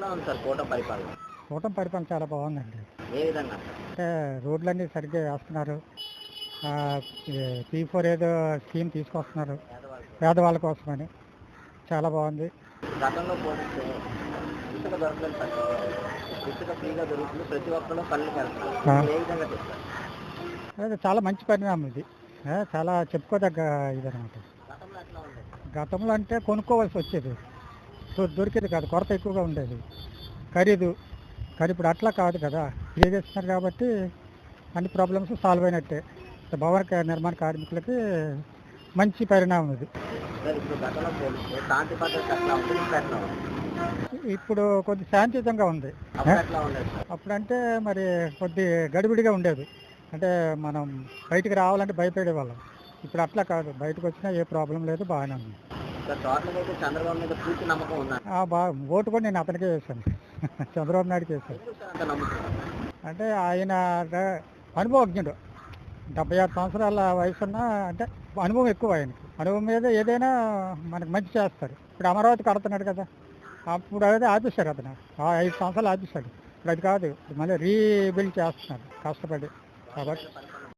ఎలా ఉంది సార్ కూటమి పరిపాలన? కూటమి పరిపాలన చాలా బాగుందండి. ఏ విధంగా? అంటే రోడ్లన్నీ సరిగ్గా వేస్తున్నారు. P4 ఏదో స్కీమ్ తీసుకొస్తున్నారు పేదవాళ్ళకి పేదవాళ్ళ కోసమని. చాలా బాగుంది. గతంలో పోలిస్తే ఇసుక దొరకలేదు సార్. ఇసుక ఫ్రీగా దొరుకుతుంది, ప్రతి ఒక్కరు పనులకు వెళ్తున్నారు. ఆ. మీరు ఏ విధంగా చెప్తారు? అదే చాలా మంచి పరిణామం ఇది. చాలా చెప్పుకోదగ్గ ఇదనమాట. గతంలో ఎట్లా ఉండేది? గతంలో అంటే కొనుక్కోవాల్సి వచ్చేది, దొరికేది కాదు, కొరత ఎక్కువగా ఉండేది, ఖరీదు. కానీ ఇప్పుడు అట్లా కాదు కదా, ఫ్రీగా ఇస్తున్నారు కాబట్టి అన్ని ప్రాబ్లమ్స్ సాల్వ్ అయినట్టే. భవన నిర్మాణ కార్మికులకి మంచి పరిణామం ఇది. సార్ ఇప్పుడు గతంలో పోలిస్తే శాంతి భద్రత ఎట్లా ఉంది, ఇప్పుడు ఎట్లా ఉంది? ఇప్పుడు కొద్ది శాంతియుతంగా ఉంది. అప్పుడు ఎట్లా ఉండేది సార్? అప్పుడంటే మరి కొద్ది గడిబిడిగా ఉండేది. అంటే మనం బయటికి రావాలంటే భయపడేవాళ్ళం. ఇప్పుడు అట్లా కాదు, బయటకు వచ్చినా ఏ ప్రాబ్లం లేదు, బాగానే ఉంది. సార్ టోటల్గా అయితే చంద్రబాబు మీద పూర్తి నమ్మకం ఉందా? బాగా ఓటు కూడా నేను అతనికే వేశాను. చంద్రబాబు నాయుడుకి వేశాను. ఎందుకు సార్ అంత నమ్ముతున్నారు? అంటే ఆయన అనుభవజ్ఞుడు. 76 సంవత్సరాల వయసున్న, అంటే అనుభవం ఎక్కువ ఆయనకి. అనుభవం మీద ఏదైనా మనకు మంచి చేస్తారు. ఇప్పుడు అమరావతి కడుతున్నాడు కదా, అప్పుడు అయితే ఆపేశారు అతను. 5 సంవత్సరాలు ఆపేశాడు. ఇప్పుడు అది కాదు, మళ్ళీ రీబిల్డ్ చేస్తున్నాడు కష్టపడి. కాబట్టి